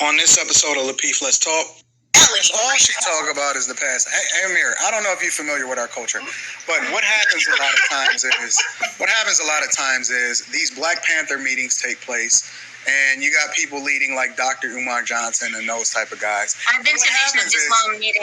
On this episode of lapeef, Let's Talk. All she talk about is the past. Hey, Amir, I don't know if you're familiar with our culture, but what happens a lot of times is these Black Panther meetings take place, and you got people leading like Dr. Umar Johnson and those type of guys. I've been to an Islam meeting.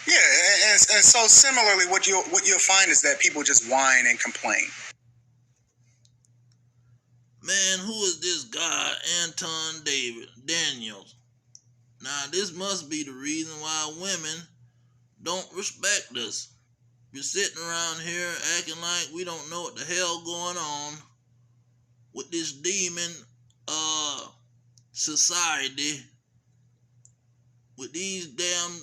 Yeah, and so similarly, what you'll find is that people just whine and complain. Man, who is this guy, Anton Daniels? Now, this must be the reason why women don't respect us. We're sitting around here acting like we don't know what the hell going on with this demon society, with these damn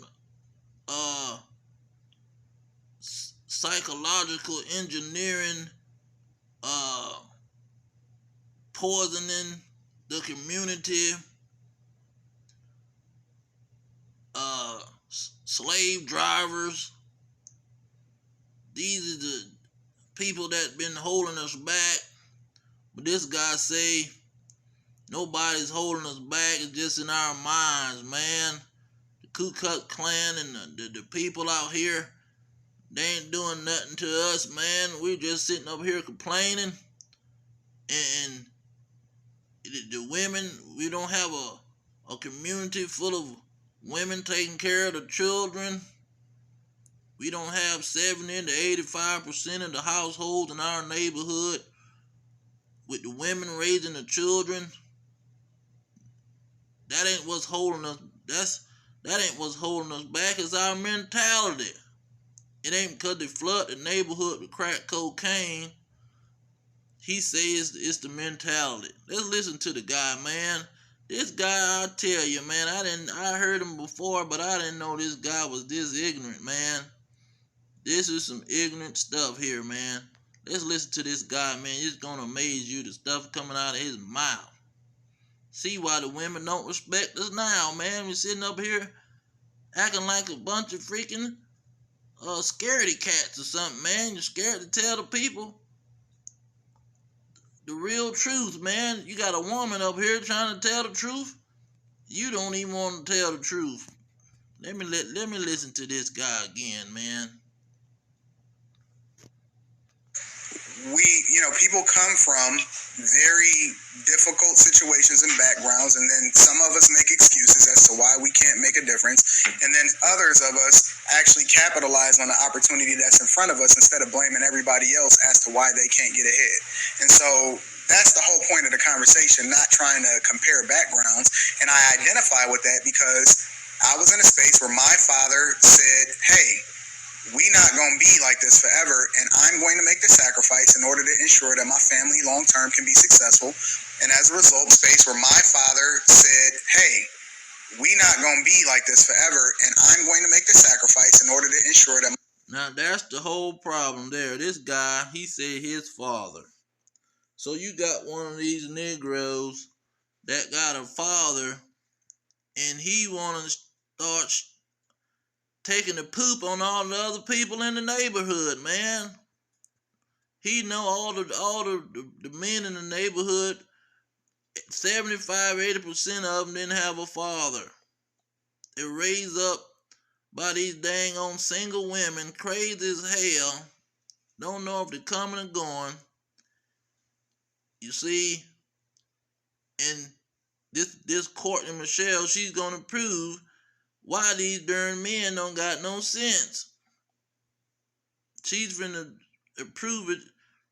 psychological engineering poisoning the community, slave drivers. These are the people that been holding us back. But this guy say nobody's holding us back. It's just in our minds, man. The Ku Klux Klan and the people out here, they ain't doing nothing to us, man. We're just sitting up here complaining. And the women, we don't have a community full of women taking care of the children. We don't have 70 to 85% of the households in our neighborhood with the women raising the children. That ain't what's holding us. That ain't what's holding us back. It's our mentality. It ain't because they flood the neighborhood with crack cocaine. He says it's the mentality. Let's listen to the guy, man. This guy, I tell you, man, I heard him before, but I didn't know this guy was this ignorant, man. This is some ignorant stuff here, man. Let's listen to this guy, man. It's gonna amaze you, the stuff coming out of his mouth. See why the women don't respect us now, man. We're sitting up here acting like a bunch of freaking scaredy cats or something, man. You're scared to tell the people the real truth, man. You got a woman up here trying to tell the truth. You don't even want to tell the truth. Let me listen to this guy again, man. People come from very difficult situations and backgrounds, and then some of us make excuses as to why we can't make a difference, and then others of us actually capitalize on the opportunity that's in front of us instead of blaming everybody else as to why they can't get ahead. And so that's the whole point of the conversation, not trying to compare backgrounds. And I identify with that because I was in a space where my father said, hey, we not going to be like this forever, and I'm going to make the sacrifice in order to ensure that my family long-term can be successful. And as a result, space where my father said, hey, we not going to be like this forever, and I'm going to make the sacrifice in order to ensure that... Now, that's the whole problem there. This guy, he said his father. So you got one of these Negroes that got a father, and he want to start taking the poop on all the other people in the neighborhood, man. He know all the men in the neighborhood, 75-80% of them didn't have a father. They're raised up by these dang on single women, crazy as hell. Don't know if they're coming or going. You see, and this Courtney Michelle, she's gonna prove why these darn men don't got no sense. She's finna prove it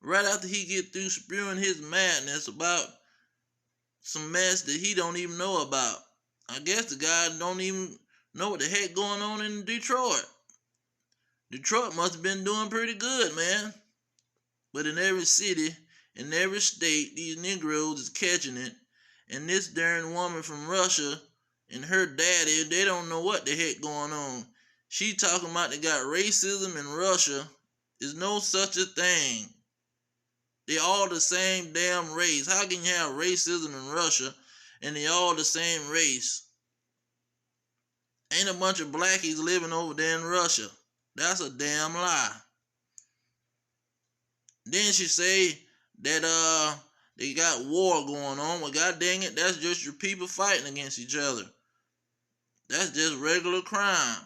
right after he get through spewing his madness about some mess that he don't even know about. I guess the guy don't even know what the heck going on in Detroit. Detroit must have been doing pretty good, man. But in every city, in every state, these Negroes is catching it. And this darn woman from Russia and her daddy, they don't know what the heck going on. She talking about they got racism in Russia. There's no such a thing. They all the same damn race. How can you have racism in Russia and they all the same race? Ain't a bunch of blackies living over there in Russia. That's a damn lie. Then she say that They got war going on. Well, god dang it, that's just your people fighting against each other. That's just regular crime.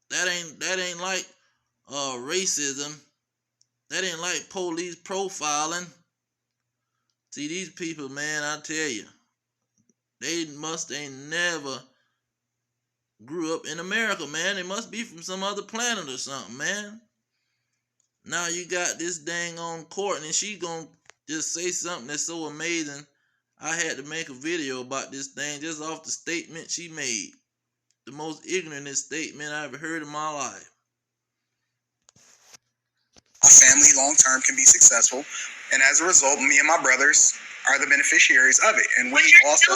That ain't like racism. That ain't like police profiling. See, these people, man, I tell you, they ain't never grew up in America, man. They must be from some other planet or something, man. Now you got this dang on Courtney, she gonna just say something that's so amazing. I had to make a video about this thing just off the statement she made. The most ignorant statement I ever heard in my life. A family long term can be successful, and as a result, me and my brothers are the beneficiaries of it. And we also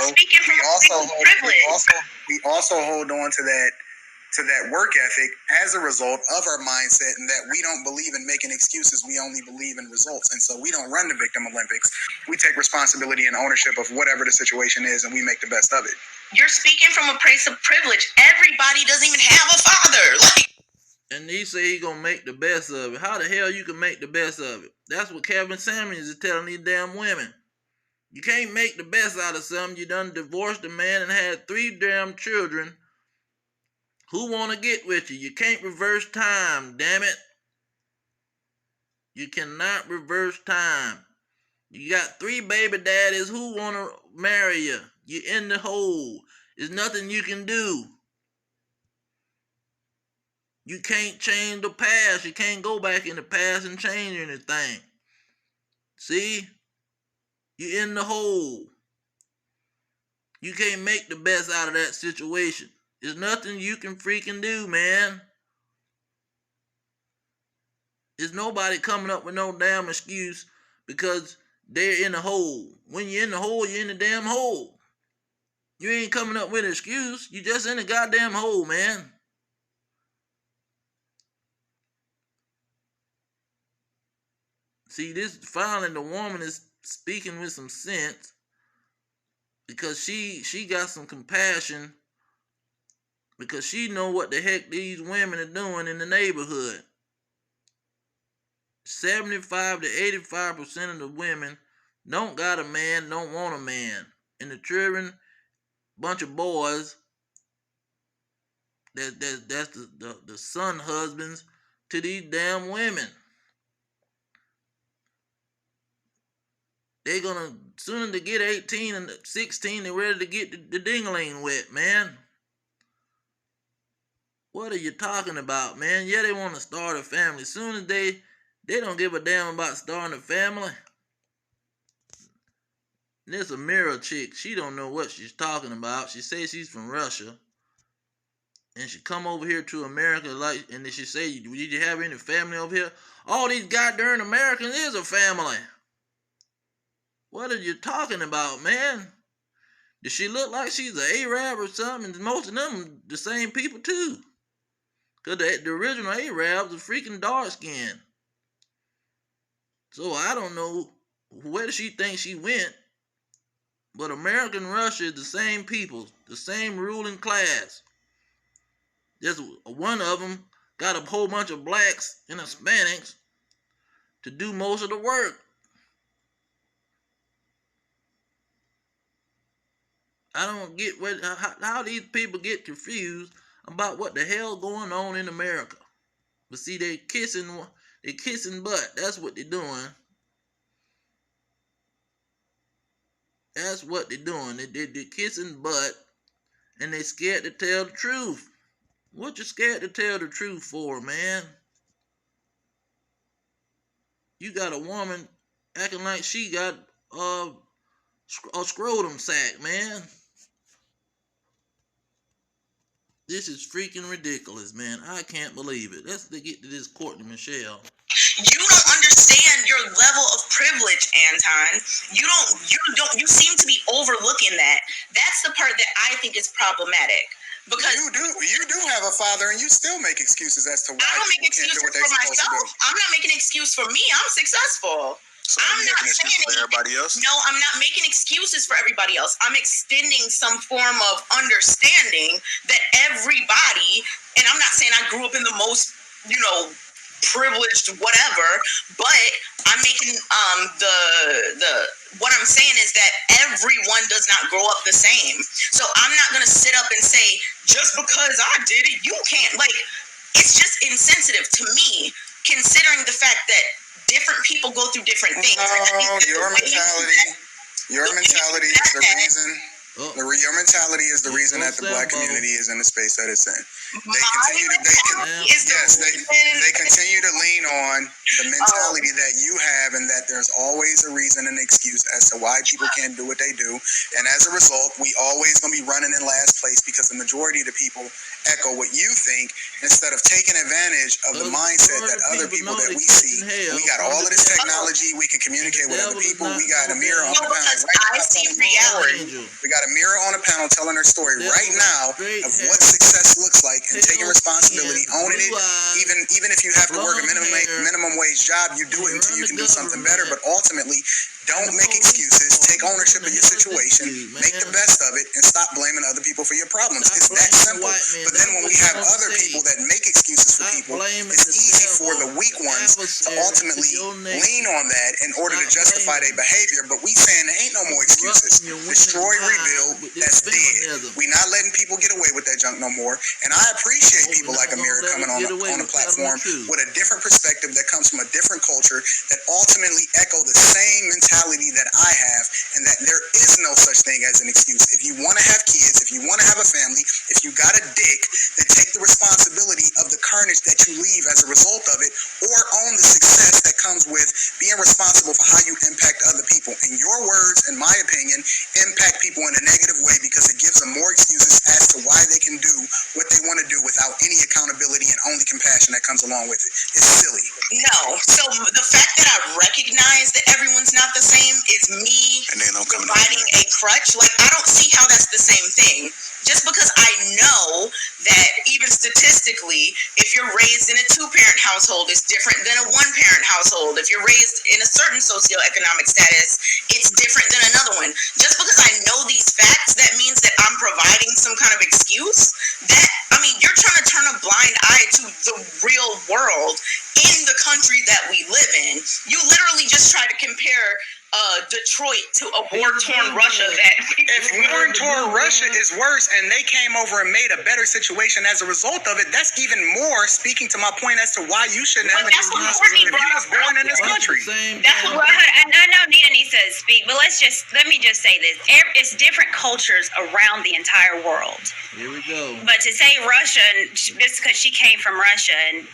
hold on to that work ethic as a result of our mindset, and that we don't believe in making excuses. We only believe in results. And so we don't run the Victim Olympics. We take responsibility and ownership of whatever the situation is, and we make the best of it. You're speaking from a place of privilege. Everybody doesn't even have a father. And he say he gonna make the best of it. How the hell you can make the best of it? That's what Kevin Samuels is telling these damn women. You can't make the best out of something. You done divorced a man and had 3 damn children. Who want to get with you? You can't reverse time, damn it. You cannot reverse time. You got 3 baby daddies who want to marry you. You're in the hole. There's nothing you can do. You can't change the past. You can't go back in the past and change anything. See? You're in the hole. You can't make the best out of that situation. There's nothing you can freaking do, man. There's nobody coming up with no damn excuse because they're in the hole. When you're in the hole, you're in the damn hole. You ain't coming up with an excuse. You just in the goddamn hole, man. See, this finally the woman is speaking with some sense because she got some compassion because she know what the heck these women are doing in the neighborhood. 75 to 85% of the women don't got a man, don't want a man. And the children, bunch of boys, that's the son husbands to these damn women. They gonna, soon as they get 18 and 16, they're ready to get the ding-a-ling wet, man. What are you talking about, man? Yeah, they want to start a family. Soon as they don't give a damn about starting a family. This a mirror chick. She don't know what she's talking about. She says she's from Russia. And she come over here to America and then she say, did you have any family over here? All these goddamn Americans is a family. What are you talking about, man? Does she look like she's an Arab or something? And most of them the same people too. Because the original Arabs are freaking dark skinned. So I don't know where does she think she went. But America and Russia is the same people. The same ruling class. Just one of them got a whole bunch of blacks and Hispanics to do most of the work. I don't get how these people get confused about what the hell going on in America. But see, they kissing butt. That's what they're doing. That's what they're doing. They're kissing butt, and they scared to tell the truth. What you scared to tell the truth for, man? You got a woman acting like she got a scrotum sack, man. This is freaking ridiculous, man. I can't believe it. Let's get to this Courtney Michelle. You don't understand your level of privilege, Anton. You seem to be overlooking that. That's the part that I think is problematic. Because you do have a father, and you still make excuses as to why I don't make excuses for myself. I'm not making an excuse for me. I'm successful. So I'm not making excuses for everybody else? No, I'm not making excuses for everybody else. I'm extending some form of understanding that everybody, and I'm not saying I grew up in the most, privileged whatever, but I'm making the what I'm saying is that everyone does not grow up the same. So I'm not gonna sit up and say just because I did it, you can't. Like, it's just insensitive to me, considering the fact that different people go through different things. No, your mentality is the reason. Your mentality is the reason that the black community is in the space that it's in. They continue to lean on the mentality that you have, and that there's always a reason and excuse as to why people can't do what they do. And as a result, we always gonna be running in last place because the majority of the people echo what you think instead of taking advantage of the mindset that other people that we see. We got all of this technology. We can communicate with other people. We got a mirror on the panel. I see reality. We got a mirror on a panel telling her story right now of what success looks like, and taking responsibility, owning it. Even if you have to work a minimum wage job, you do it until you can do something better. But ultimately, don't make excuses. Take ownership of your situation. Make the best of it, and stop blaming other people for your problems. It's that simple. But then when we have other people that make excuses for people, it's easy for the weak ones to ultimately lean on that in order to justify their behavior. But we saying there ain't no more excuses. Destroy, rebuild. That's dead. We not letting people get away with that junk no more. And I appreciate people like Amira coming on a platform with a different perspective that comes from a different culture that ultimately echo the same mentality that I have, and that there is no such thing as an excuse. If you want to have kids, if you want to have a family, if you got a dick, then take the responsibility of the carnage that you leave as a result of it, or own the success that comes with being responsible for how you impact other people. In your words, in my opinion, impact people in a negative way because it gives them more excuses as to why they can do what they want to do without any accountability and only compassion that comes along with it. It's silly. No. So the fact that I recognize that everyone's not the same is me providing a crutch. Like, I don't see how that's the same thing. Just because I know that even statistically, if you're raised in a two-parent household, it's different than a one-parent household. If you're raised in a certain socioeconomic status, it's different than another one. Just because I know these facts, that means that I'm providing some kind of excuse. You're trying to turn a blind eye to the real world in the country that we live in. You literally just try to compare Detroit to a war-torn Russia. If war-torn Russia is worse and they came over and made a better situation as a result of it, that's even more speaking to my point as to why you shouldn't have an excuse if you was born in this country. I know Nita needs to speak, but let me just say this. It's different cultures around the entire world. Here we go. But to say Russia, just because she came from Russia, and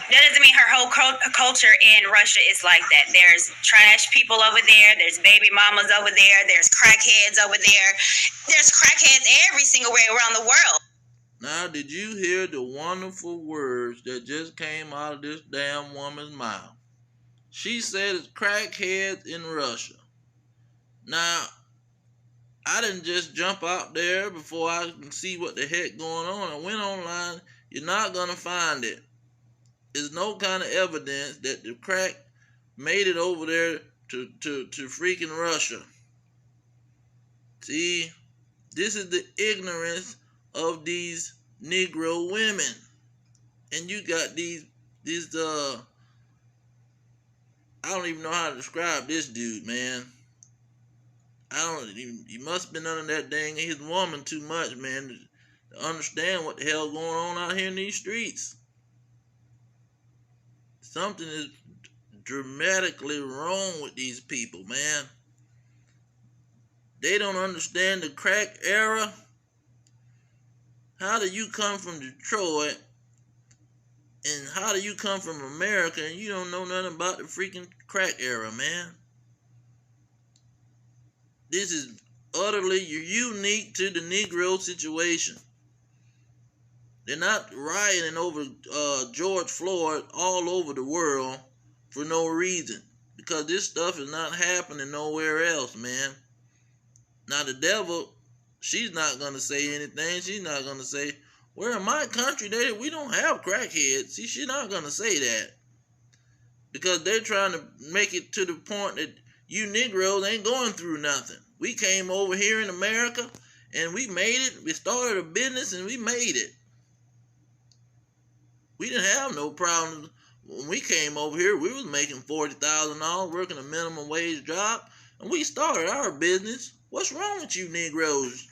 that doesn't mean her whole culture in Russia is like that. There's trash people over there. There's baby mamas over there. There's crackheads over there. There's crackheads every single way around the world. Now, did you hear the wonderful words that just came out of this damn woman's mouth? She said it's crackheads in Russia. Now, I didn't just jump out there before I can see what the heck going on. I went online. You're not going to find it. There's no kind of evidence that the crack made it over there to freaking Russia. See, this is the ignorance of these Negro women. And you got these I don't even know how to describe this dude, man. He must have been under that dang his woman too much, man, to understand what the hell going on out here in these streets. Something is dramatically wrong with these people, man. They don't understand the crack era. How do you come from Detroit and how do you come from America and you don't know nothing about the freaking crack era, man? This is utterly unique to the Negro situation. They're not rioting over George Floyd all over the world for no reason. Because this stuff is not happening nowhere else, man. Now the devil, she's not going to say anything. She's not going to say, well, in my country, we don't have crackheads. See, she's not going to say that. Because they're trying to make it to the point that you Negroes ain't going through nothing. We came over here in America and we made it. We started a business and we made it. We didn't have no problem When we came over here, we was making $40,000, working a minimum wage job, and we started our business. What's wrong with you Negroes?